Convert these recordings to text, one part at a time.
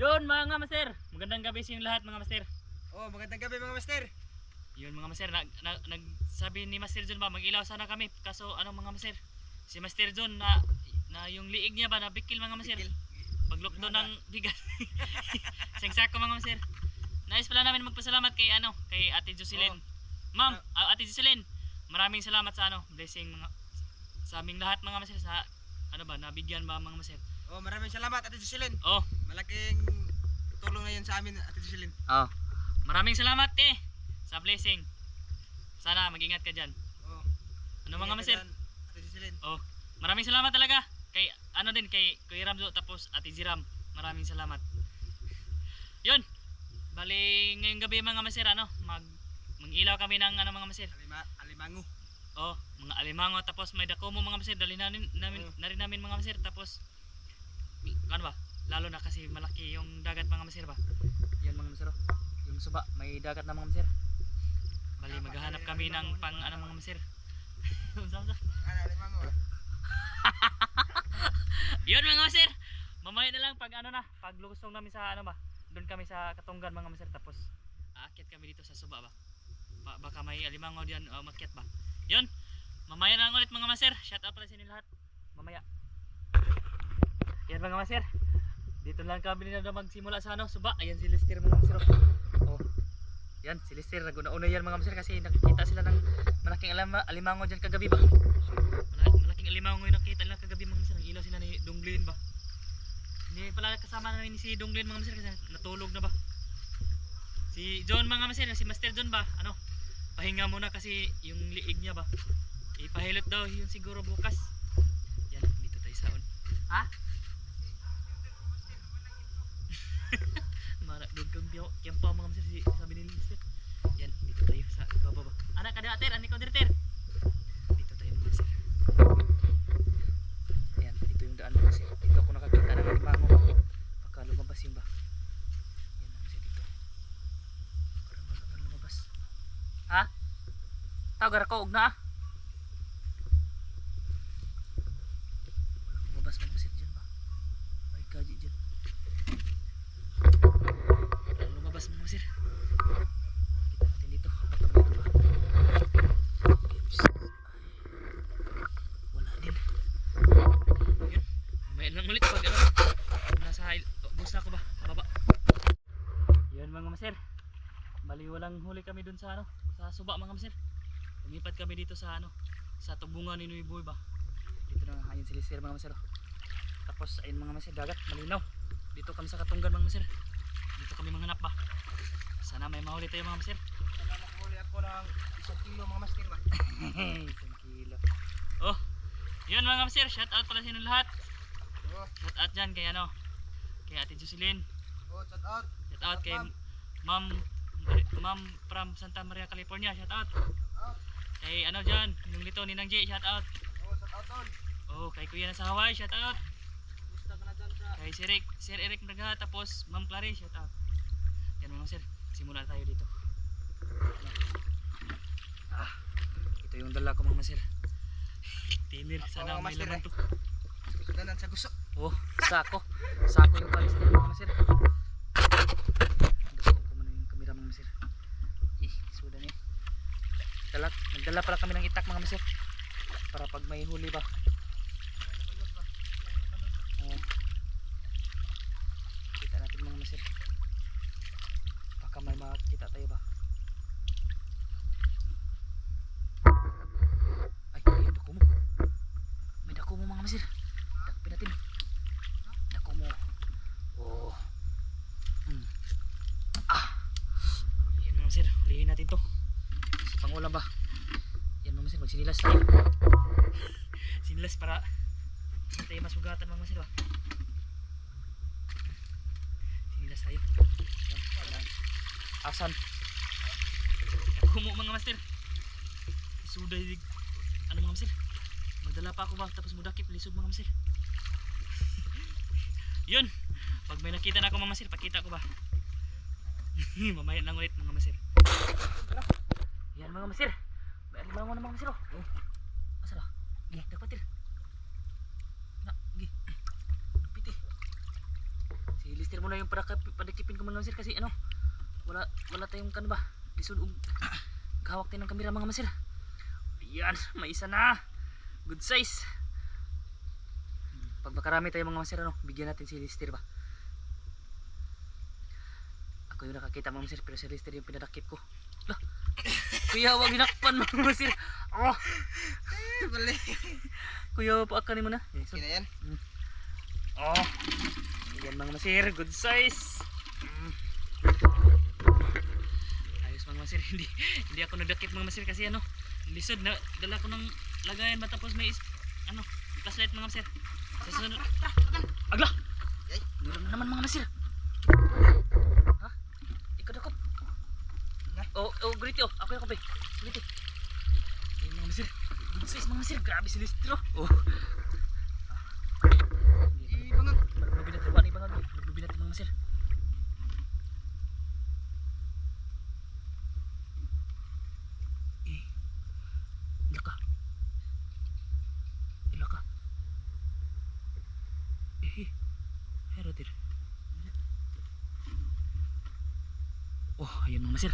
Yun mga master, magandang gabi sa inyong lahat mga master. Oh, magandang gabi mga master. Yun mga master, nagsabi ni Master John ba mag-ilaw sana kami. Kaso ano mga master, si Master John na yung liig niya ba nabikil mga master. Paglukdo ng bigat. Sangsako mga master. Nais pala namin magpasalamat kay Ate Jocelyn. Ma'am, Ate Jocelyn, maraming salamat sa blessing sa aming lahat mga master sa nabigyan ba mga master. Oh, maraming salamat Ate Jocelyn. Oh, malaking tulong na 'yan sa amin Ate Jocelyn. Oh. Maraming salamat sa blessing. Sana mag-ingat ka diyan. Oh. Ano mga master? Ate Jocelyn. Oh. Maraming salamat talaga kay kay Kuya Ramzo tapos Ate Jiram. Maraming salamat. 'Yun. Bali ngayong gabi mga master mag-ilaw kami ng mga master. Alimango. Oh, mga alimango tapos may dako mo mga master dali namin mga master tapos ba? Lalo na kasi malaki yung dagat mga master ba. Yan mga master. Yung suba, may dagat na mga master. Bali maghahanap kami ng pang mga master. Unsa-unsa? Alimango. Yun mga master. Mamaya na lang pag lusong namin sa doon kami sa Katunggan mga master tapos aakyat kami dito sa suba ba. Baka may alimango diyan umakyat ba. Yun. Mamaya na lang ulit mga master. Shout out pala sa inyo lahat. Mamaya. Yan mga master. Dito lang kami na magsimula sa suba. Ayan si Lester mga master. Oh. Yan si Lester naguna-una yan mga master kasi nakita sila ng malaking alimango diyan kagabi ba. Malaking alimango yung nakita nila kagabi mga master. Nag-ilaw sila ni Donglin ba. Hindi pala kasama namin si Donglin mga master kasi natulog na ba. Si John mga master, si Master John ba? Pahinga muna kasi yung liig niya ba. Ipahilot daw yun siguro bukas. Yan, dito tayo sa Ha? Doon kang kiyampa mga master sabi ni Lister. Yan, dito tayo sa baba ba. Anak ka dater, anik ko dater. Dito tayo mga master. Yan, dito yung daan mga master. Dito ako nakakita ng alimango. Baka lumabas yun ba. Yan mga master dito. Parang wala lumabas. Ha? Tawagar ko, ug na. Wala lumabas mga master dyan ba. May kaji dyan. Lumabas mga master. Kita natin dito. Wala din. Yun. May lang ulit pag nasa bus na ako ba. Baba. Yun mga master. Bali walang huli kami dun sa sa suba mga master. Lumipat kami dito sa sa tubungan ni Nuiboy ba. Dito na ayun si Lister mga master. Tapos ayun mga master dagat malinaw. Dito kami sa Katunggan mga master. Dito kami manghanap ba. Sana may mahuli tayo mga master. Sana makahuli ako ng 1 kilo mga master ba. 1 kilo. Oh. Yun mga master, shout out pala sa inyo lahat. Oh. Shout out dyan kay kay Ate Jocelyn. Oh, shout out. Shout out kay Ma'am from Santa Maria, California. Shout out. Kay dyan, yung lito ni Nang J, shout out. Oh, shout out on. Oh, kay Kuya na sa Hawaii, shout out. Gusto ka na dyan sa Kay Sir Eric Braga, tapos Ma'am Clary, shout out. Yan mga sir, simula tayo dito. Ito yung dala ko mga sir. Tinir, sana may laman to. Danan sa gusto. Oh, sako yung kalis nila mga sir. Gusto ko muna yung kamera mga sir. Suda niya. Nagdala pala kami ng itak mga sir. Para pag may huli ba. Kita natin mga sir. Baka may makita tayo ba. Ay, ayun dako mo. May dako mo mga sir. Dakpin natin. Dako mo. Oh. Yan mga sir, hulihin natin to. Pangulam ba? Yan mga sir, magsinilas tayo. Sinilas para hindi tayo masugatan mga sir ba. Sinilas tayo. Yan, asan? Kumo mga master. Suday mga master. Magdala pa ako ba tapos mudakip lisod mga master. Yun. Pag may nakita na ako mga master, pakita ko ba. Mamaya lang ulit mga master. Yan mga master. May alimango na mga master. Oh. Asa ba? Gi, dapatir. Na, gi. Piti. Si Lister mo na yung padakipin ko mga masir kasi ano, wala tayong kan ba, lisod gahawak tayo ng kamera mga masir. Ayan, may isa na, good size. Pag makarami tayo mga masir, ano, bigyan natin si Lister ba. Ako yung nakakita mga masir, pero si Lister yung pinadakip ko. Lah, kuya wag hinakpan mga masir. Oh, Balik. kuya paakanin mo na. Yes, Okay na yan. oh, yan mga masir, good size. Ayos mga masir, hindi ako nadakip mga masir kasi ano, lisod na dala ko ng lagayan matapos may ano, flashlight mga masir. Sa sunod, agla. Yay. Meron na naman mga masir. Ha? Ikaw dakop. Oh, griti oh, ako yung kape. Griti. Ayun mga masir, good size mga masir, grabe si Listro. Oh. Ibangag. Malubin natin ba ni bangag? Malubin natin mga masir. Ilaka. Ilaka. Herotir. Oh, ayun mga masir.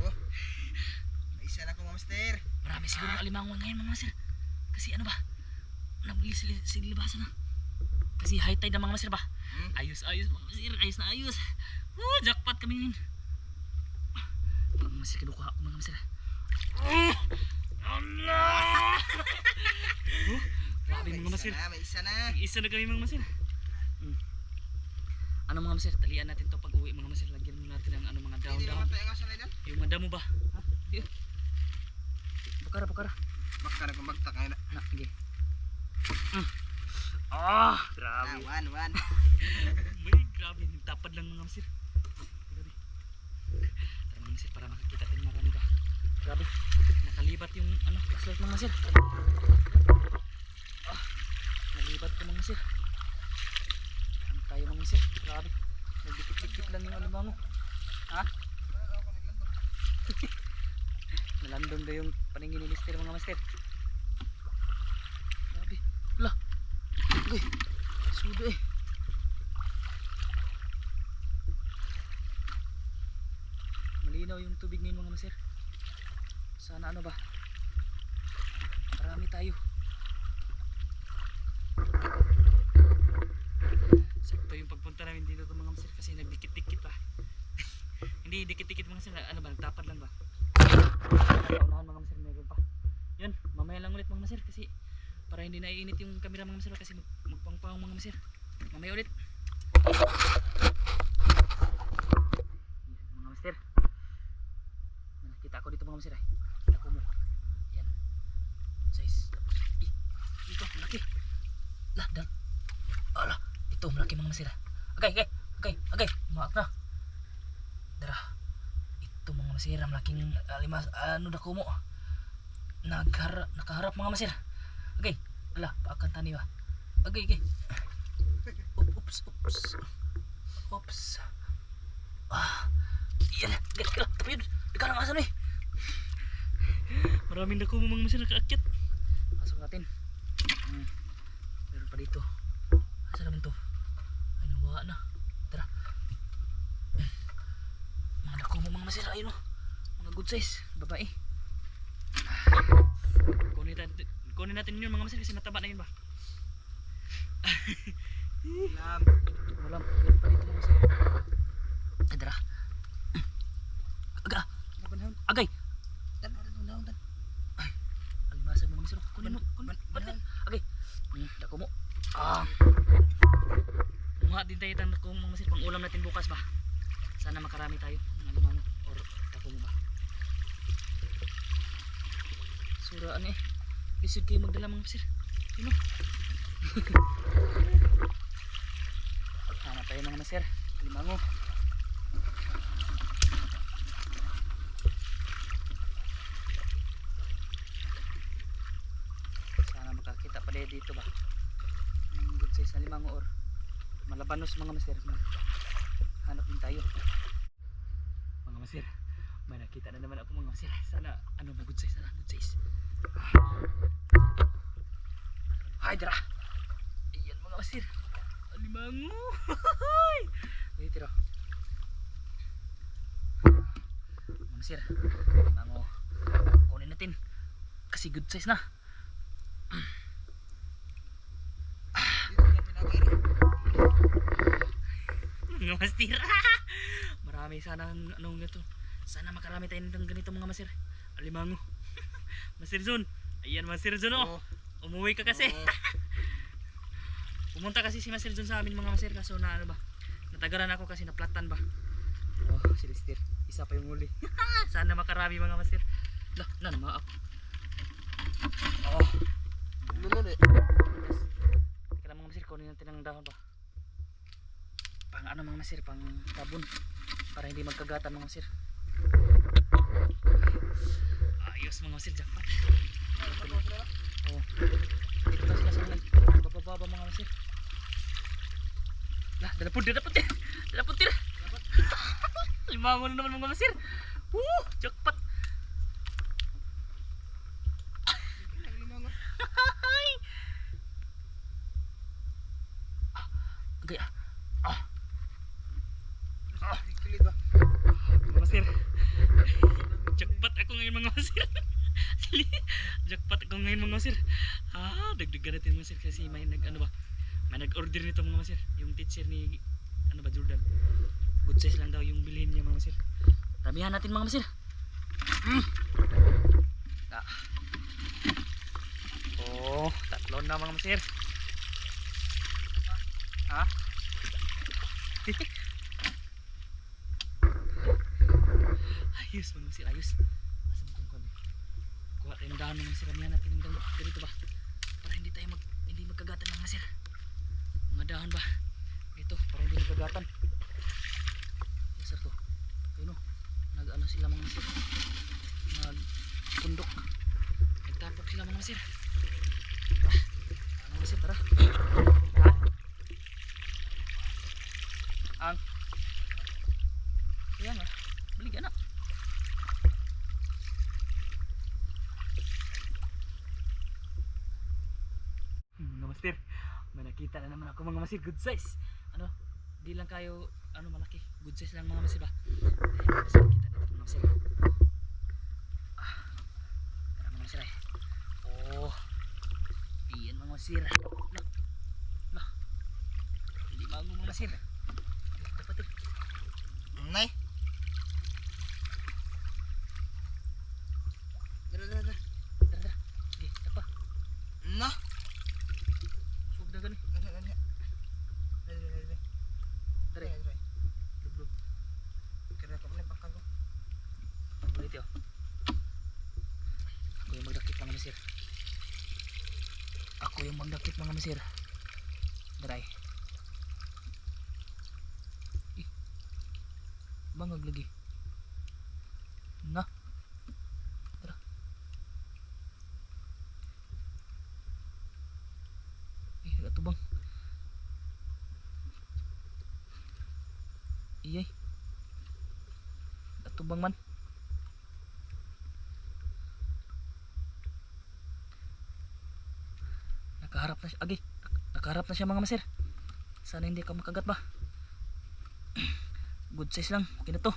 Oh. May isa na akong master. Marami siguro ng alimangon ngayon mga masir. Kasi ano ba? Nabilis sila libasan na. Kasi high tide ang mga masir ba? Ayos mga masir, ayos na ayos. Jackpot kami ngayon. Mga masir, kinukuha ko mga masir. Allah! Grabe mga masir. May isa na. Isa na kami mga masir. Ano mga masir, talian natin to pag uwi mga masir. Lagyan mo natin ang ano mga Hindi daon-daon. naman tayo nga sa linan. Yung mga damo ba? Ha? Di. Bukara. Baka na kung magtak ngayon. Na, sige. Ah, grabe. One. May grabe, tapad lang mga masir. Grabe. Tara mga masir para makakita tayo marami ba. Grabe. Nakalibat yung ano, flashlight mga masir. Ah, nalibat ko mga masir. Ano tayo mga masir? Grabe. Nagdikit-dikit lang yung alimango. Ha? Nalandong daw yung paningin ni Lister mga master. Grabe. Lah. Uy. Sudo eh. Malinaw yung tubig ngayon mga master. Sana ano ba? Marami tayo. Sakto yung pagpunta namin dito mga master kasi nagdikit-dikit pa. Hindi dikit-dikit mga master. Ano ba? Nagtapad lang ba? Unahan mga master, meron pa. Yun, mamaya lang ulit mga master kasi para hindi naiinit yung camera mga master kasi magpangpang mga master. Mamaya ulit. Yan, mga master. Nakita ko dito mga master ay. Kita ko mo. Yan. Size. Ito, malaki. Lah, dal. Ala, ito malaki mga master. Okay. Maak na. Dara. Ito mga masir, malaking limas, ano dako mo. Nakaharap mga masir. Okay, ala, paakan tani ba. Okay. Oops. Ah, yan, tapi ikaw lang asan eh. Maraming dako mo mga masir nakaakyat. Pasok natin. Meron pa dito. Asa naman to? Ay, nawa na. Tara. Mga dako mo mga masira, ayun o. Mga good size, babae. Kunin natin yun mga masira kasi mataba na yun ba. Walang pa dito mga masira. Ay, dara. Agay. Dan. Ay, alimasag mga masira. Kunin mo. Agay. Dako mo. Muha din tayo ng dako mga masira. Pang ulam natin bukas ba. Sana makarami tayo ng alimango or dako mo ba. Suraan eh. Lisod kayo magdala mga masir. Yun o. Hanap tayo mga masir. Alimango. Sana makakita pa dito ba. Good size na alimango or malabanos mga masir. Hanap din tayo mga masir. May nakita na naman ako mga masir. Sana ano na good size. Ay dara. Ayan mga masir. Alimango. Dito tira. Mga sir, mango kunin natin kasi good size na. Dito lang pinakain. Mga master. Marami sana anong ganito. Sana makarami tayo ng ganito mga master. Alimango. Master Zon. Ayan Master Zon oh. Oo. Umuwi ka kasi. Oo. Pumunta kasi si Master Zon sa amin mga master kaso na ano ba. Natagaran ako kasi naplatan ba. Oh, si Lester. Isa pa yung huli. Sana makarami mga master. Lah, na ako. Oh. Lulun eh. Yes. Teka lang mga master, kunin natin ang dahon ba. Pang ano mga master, pang tabon. Para hindi magkagatan mga master. Ayos mga master, jackpot. Oh. Dito na sila sa mga bababa mga master. Lah, dalapod eh. Dalapod tira. Limango na naman mga master. Jackpot. Limango. Okay. Kilig ba? Mga master. Jackpot ako ngayon mga master. Jackpot ako ngayon mga master. Dagdagan natin mga master kasi may ano ba? May nag-order nito mga master. Yung teacher ni ano ba Jordan. Good size lang daw yung bilhin niya mga master. Ramihan natin mga master. Oh, tatlo na mga master. Ha? Ayos mga master, ayos. Asam kong kami. Kuha tayo ng dahon mga master. Ramihan natin ng ganito ba? Para hindi tayo hindi magkagatan mga master. Mga dahon ba? Ito, para hindi magkagatan. Master to. Ayun o. Nag-ano sila mga master. Nag-pundok. Nagtapok sila mga master. Mga master, tara. Ang kaya nga, balik na. Mga master, may nakita na naman ako mga master, good size. Ano, di lang kayo ano malaki, good size lang mga master ba. Kasi nakita natin mga master. Tara mga master ay. Oh, iyan mga master. Lah, hindi bago mga master. Dapat eh. Nay. Dara. Tara. Sige, tapa. Nah. Sug na gani. Dere. Lublub. Kira ka pala bakal ko. Ulit yun. Ako yung magdakit mga masir. Ako yung magdakit mga masir. Daray. Bangag lagi. Na. Tara. Ato bang. Iyay. Ato bang man. Nakaharap na siya. Agi. Nakaharap na siya mga masir. Sana hindi ka makagat ba. Good size lang. Okay na to.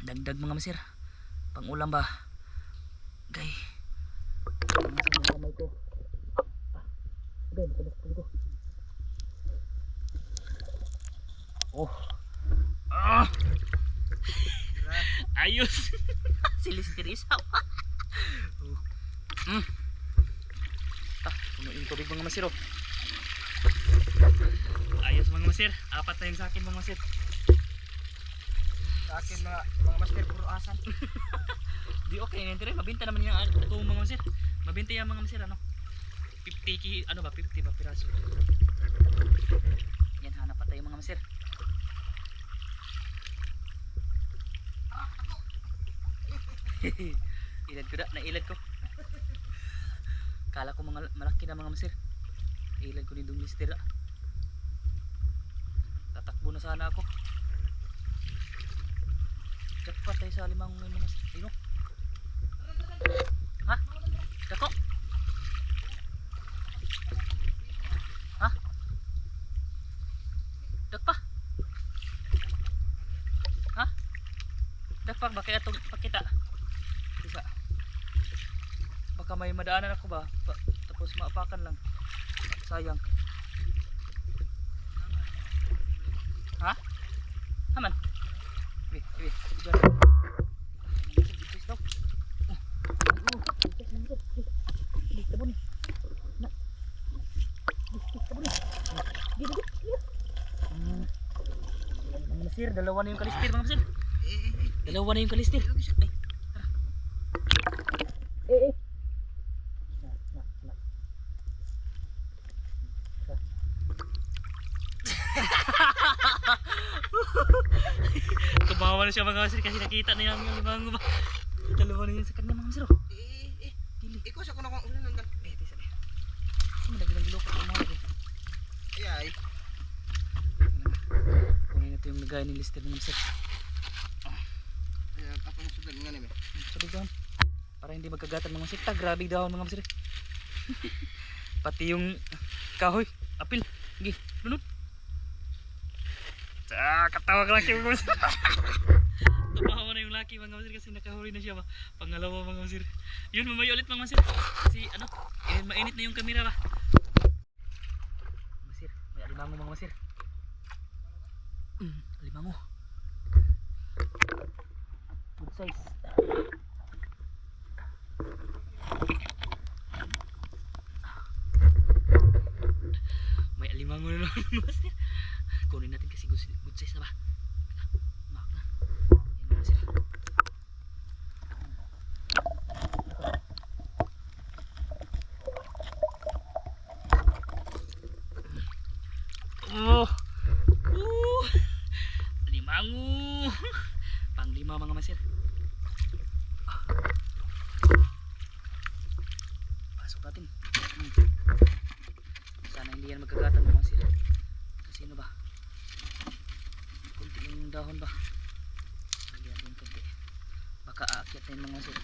Dagdag mga masir. Pang ulam ba. Gay. Ang kamay ko. Gay, nakabas ko. Oh. Ayos. Si Lister isaw. Punuin yung tubig mga masir. Ayos mga masir. Apat na yung sa akin mga masir. Sa akin mga master puro asan. Di okay nga rin. Mabinta naman yung ako mga masir. Mabinta yung mga masir ano. 50 ano ba? 50 ba piraso. Yan, hanap pa tayo mga masir. Ilad ko na, nailad ko. Kala ko mga malaki na mga masir. Ilad ko ni Dung Lister. Tatakbo na sana ako. Jackpot tayo sa limang mga masir. Ayun o. Ha? Dako? Ha? Dak pa? Dapat ba kaya itong pakita? Isa. Baka may madaanan ako ba? Tapos maapakan lang. Sayang. Ha? Haman? Wait. Sige dyan. Dito daw. Dito mo ni. Dito mo ni. Dito. Mga masir, dalawa na yung kalistir mga masir. Dalawa na yung kalistir. Ay, tara. Na. Tumawa na siya mga masir kasi nakita na yung limango ba. Dalawa na yun sa kanya mga masir. Dili. Ikaw sa kuno kong ulan lang. Sabi. Ano nagbilang giloko ko mga masir. Ay. Kunin natin yung lagay ni lister mga masir. Apa na sudan nga namin? Sabi dahon. Para hindi magkagatan mga masir. Grabe dahon mga masir. Pati yung kahoy, apil. Sige, lunod. Katawag lang siya mga masir. Tumawa na yung laki mga masir kasi nakahuli na siya ba. Pangalawa mga masir. Yun, mamaya ulit mga masir. Kasi ano, mainit na yung kamera ba. Masir, may alimango mga masir. Alimango. Good size. May alimango na naman masir. Kunin natin kasi good size na ba. Maak na. Yan masir. Oh. Limango. Panglima mga masir. Pasok natin. Sana hindi yan magkagatan mga masir. Kasi ano ba? Kunti yung dahon ba? Lagyan din kunti. Baka aakyat na yung mga masir.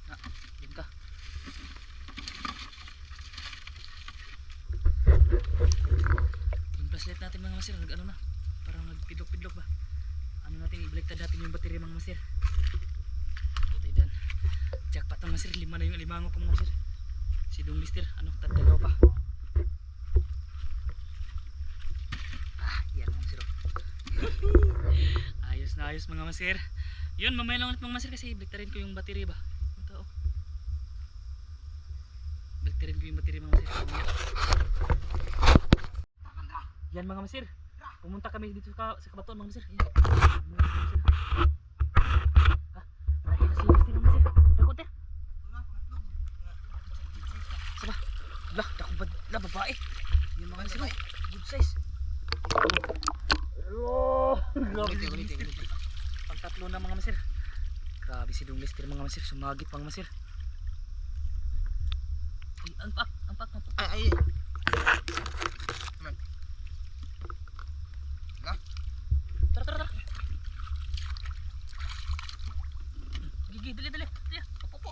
Na, din ka. Yung flashlight natin mga masir, nag-ano na? Parang nagpidlok-pidlok ba? Ano natin, ibaliktad natin yung baterya mga masir. Okay dan. Jackpot ang masir, 5 na yung alimango ko mga masir. Si Dong Lister, ano, tandalaw pa. Yan mga masir. Ayos na ayos mga masir. Yun, mamaya lang ulit mga masir kasi baliktarin ko yung baterya ba. Ito oh. Baliktarin ko yung baterya mga masir. Mamaya. Yan mga masir. Pumunta kami dito sa Kabatuan mga masir. Ayan. Ha? Nakita si Lister mga masir. Dakot eh. Saba. Lah, dakot ba na babae? Yan mga masir. Good size. Oh, grabe si Lister. Pang-tatlo na mga masir. Grabe si Dong Lister mga masir. Sumagit mga masir. Ay, ampak. Ay. Tara. Gigi, dali. Opo.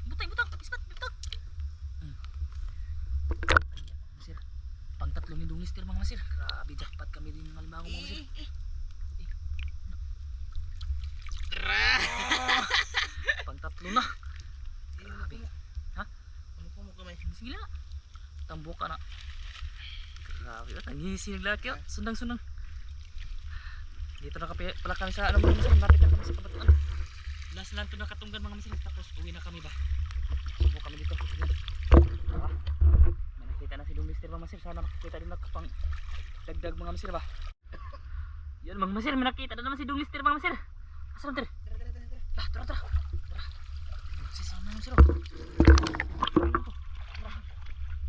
Butang. Ispat, butang. Ayan, mga masir. Pang-tatlo ni Dong Lister mga masir. Grabe, jackpot kami din ng alimango mga masir. Pang-tatlo na. Grabe. Ha? Ano kamay? Sige na. Tambo ka na. Grabe, tangisi naglaki. Sundang. Dito na pala kami sa ano mga masir. Lapit na kami sa Kabatuan. Last lang to na Katunggan mga masir. Tapos uwi na kami ba. Subo kami dito. Yan. Diba? May nakita na si Dong Lister mga masir. Sana makikita din ako pang dagdag mga masir ba. Yan mga masir. May nakita na naman si Dong Lister mga masir. Asan natin? Tara. Sis mga masir.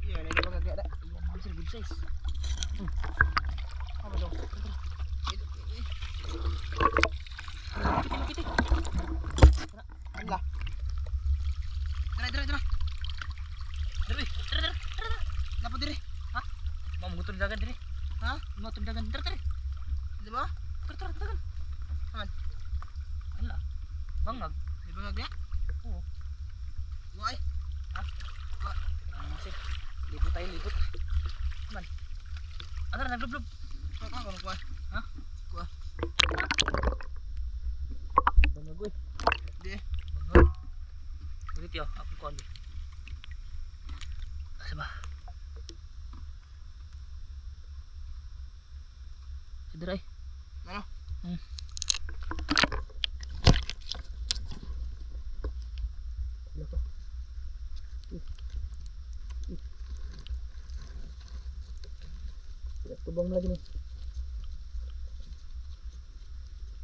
Iya, ini ba gagada? Ayan mga masir. Good size. Apa dong? Kita. Allah. Dara. Tara. Dapat diri. Ha? Mau mengutun dagan diri. Ha? Mau tun dagan. Tara. Di ba? Tara dagan. Aman. Ala. Bangag. Di ba gagya? Oo. Wai. Ha? Tara masir. Libot. Man. Ano na naglublob? Kau kuah. Ha? Kuah. Bagoy. Di. Bangag. Ulit yo, ako ko agi. Asa ba? Sidra ay. Ano? Wala ko. Tidak tubang lagi nih.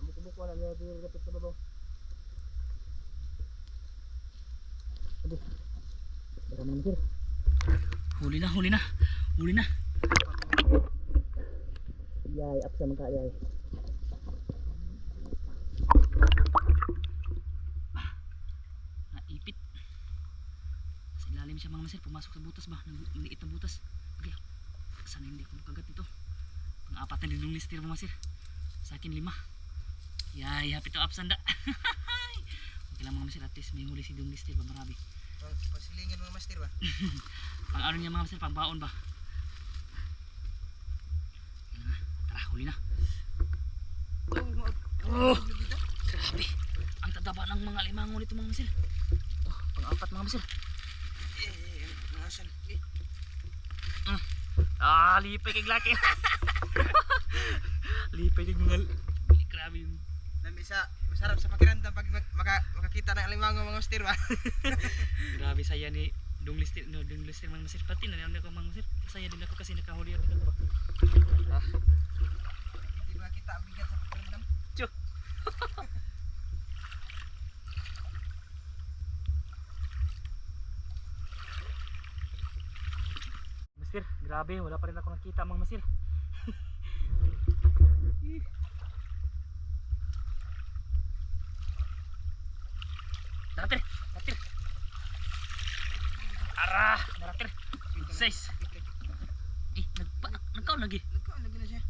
Tubok-tubok wala na dito dapat sa babaw. Aduh. Marami na sir. Huli na, huli na. Huli na. Yay, up sa mga yay. Naipit. Sa ilalim siya mga masir, pumasok sa butas ba? Liit na butas. Okay. Sana hindi ko makagat ito. Pang-apat na nilong listir mga masir. Sa akin 5. Yay, happy to up sanda. Okay lang mga masir, at least may huli si Dung listir ba marami. Pasilingan mga master ba? Pang ano niya mga masir, pang baon ba? Tara, huli na. Oh, grabe. Ang tadaba ng mga limango nito mga masir. Oh, pang-apat mga masir. Nasan? Lipay kay laki. Lipay kay mga grabe yung Lami sa masarap sa pakiramdam pag makakita ng alimango mga master ba? grabe saya ni Dung listir, no, Dung listir mga masir. Pati na ako mga masir. Saya din ako kasi nakahuli din ako ba. Hindi ba kita ang bigat sa pakiramdam? Tyo. Masir, grabe, wala pa rin ako nakita mga masir. Naratir, naratir. Arah, naratir. Good size. Nagkaon lagi. Nagkaon lagi na siya.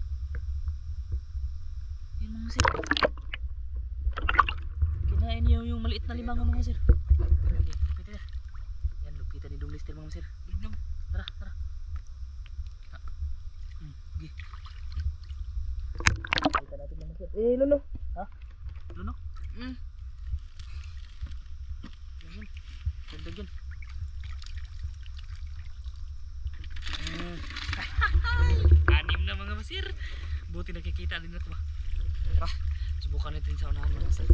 Yan mga masir. Kinain niyo yung maliit na limango mga masir. Okay, lupit na. Yan, lupitan ni Dung listir mga masir. Dugdug. Tara, tara. Okay. Kita natin mga masir. Lolo. Ha? Luno? Mm. Yan. Ganda yan. Anim na mga masir. Buti nakikita din ako ba. Tara, subukan natin sa unahan mga masir.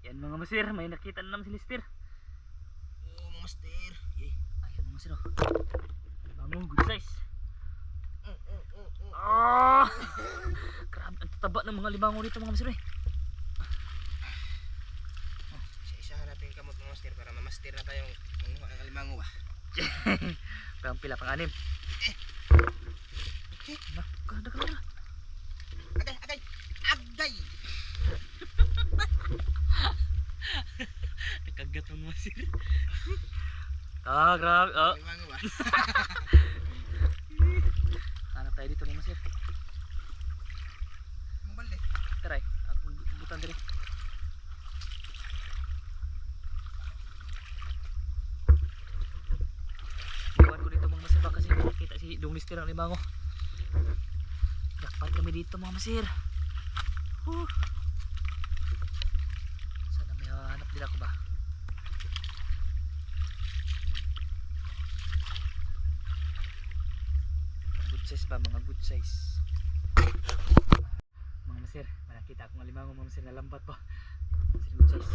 Yan mga masir, may nakita na naman si Lister. Oh, mga master. Ayan mga masir oh. Bango, good size. Ah! Grabe, ang tataba ng mga libango dito mga masir eh. Isa-isahan natin yung kamot mga master para mamaster na tayong manguha ng alimango ba? Pang pila, pang 6. Okay. Kada ka na. Agay, agay, agay! Nakagat mga masir. Grabe. Oh. Alimango ba? Hanap tayo dito mga masir. Mabal eh. Taray, akong butan diri. Iwan ko dito mga masir ba kasi makikita si Dung Lister ang limango. Dapat kami dito mga masir. Sana may hanap din ako ba? Good size ba? Mga good size. Mga masir, nakita akong alimango mga masir na lambat pa. Masir good size.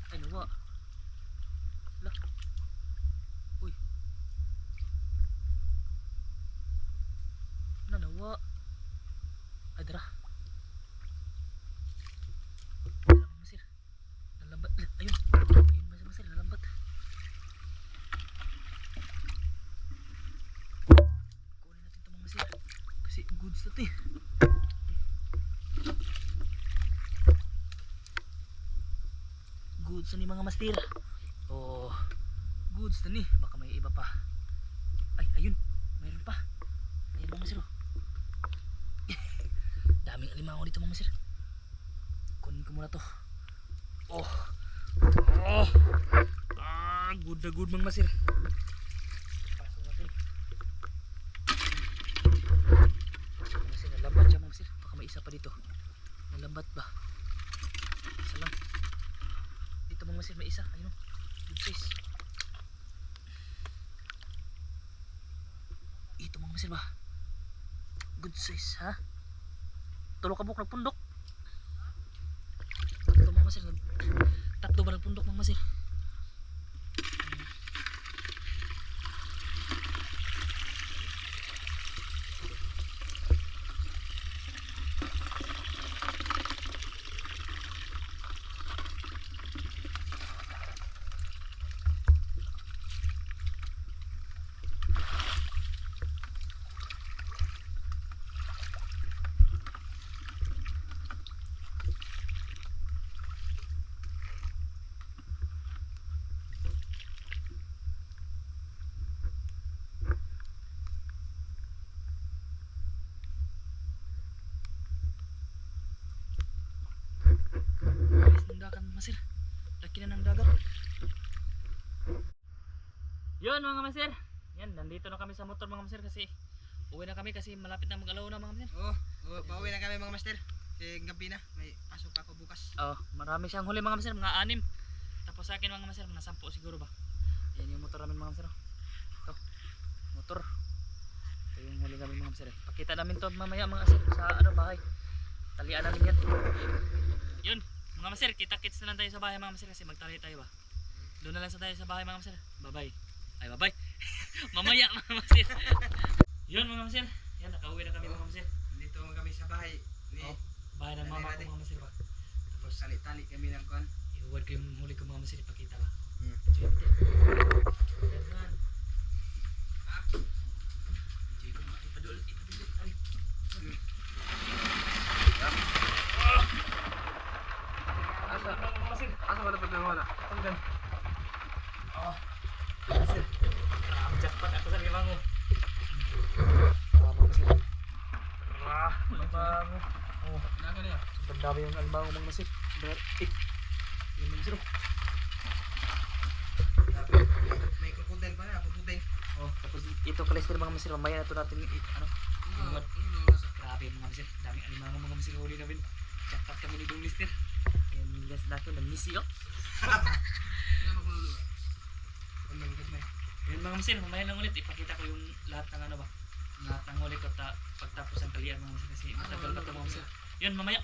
Ay nawa. Lah. Uy. Nanawa. Adra. Mga masir. Nalambat. Ayun. Ayun mga masir nalambat. Kunin natin ito mga masir. Kasi goods na ito eh. Goods na ni mga mastir. Oh, goods na ni. Baka may iba pa. Ay, ayun. Mayroon pa. Ayan mga masir. Daming alimango dito mga masir. Kunin ko muna to. Oh. Oh. Good na good mga masir. Pasok natin. Mga masir, nalambat siya mga masir. Baka may isa pa dito. Nalambat ba? Isa lang. Dito mga masir, may isa. Ayun o. Good size. Ito mga masir ba? Good size ha? Tulo ka buk nagpundok. Ito mga masir. Tatlo ba nagpundok mga masir? Alis ng dagat mga masir. Laki na ng dagat. Yun mga masir. Yan, nandito na kami sa motor mga masir kasi uwi na kami kasi malapit na mag-alaw na mga masir. Pauwi na kami mga master. Kasi gabi na, may pasok pa ako bukas. Marami siyang huli mga masir, mga 6. Tapos sa akin mga masir, mga 10 siguro ba. Yan yung motor namin mga masir. Ito, motor. Ito yung huli namin mga masir. Pakita namin to mamaya mga masir sa bahay. Talian namin yan. Yun, mga masir, kita-kits na lang tayo sa bahay mga masir kasi magtali tayo ba. Doon na lang tayo sa bahay mga masir. Bye-bye. Ay, bye-bye. Mamaya mga masir. Yun mga masir. Yan, nakauwi na kami mga masir. Dito kami sa bahay. Bahay ng mama ko mga masir ba. Tapos tali-tali kami ng kon. Iwawad ko yung huli ko mga masir, ipakita ba. Hmm. Yan. Hindi ko ipadul. Ay. Asa wala pa wala? Tunggan. Masir. Jackpot ako sa limango. Masir. Limango. Naka niya. Sobrang dami yung limango mga masir. Yung masir. May krokodil pa na, krokodil. Tapos ito kalister mga masir. Mamaya na ito natin grabe mga masir. Daming alimango mga masir huli namin. Jackpot kami ni Dong Lister. Ayan yung gas natin. Nag-misi oh. Yun mga masir, mamaya lang ulit ipakita ko yung lahat ng lahat ng huli ko pagtapos ang talian mga masir kasi matagal pa ito mga masir. Yun mamaya.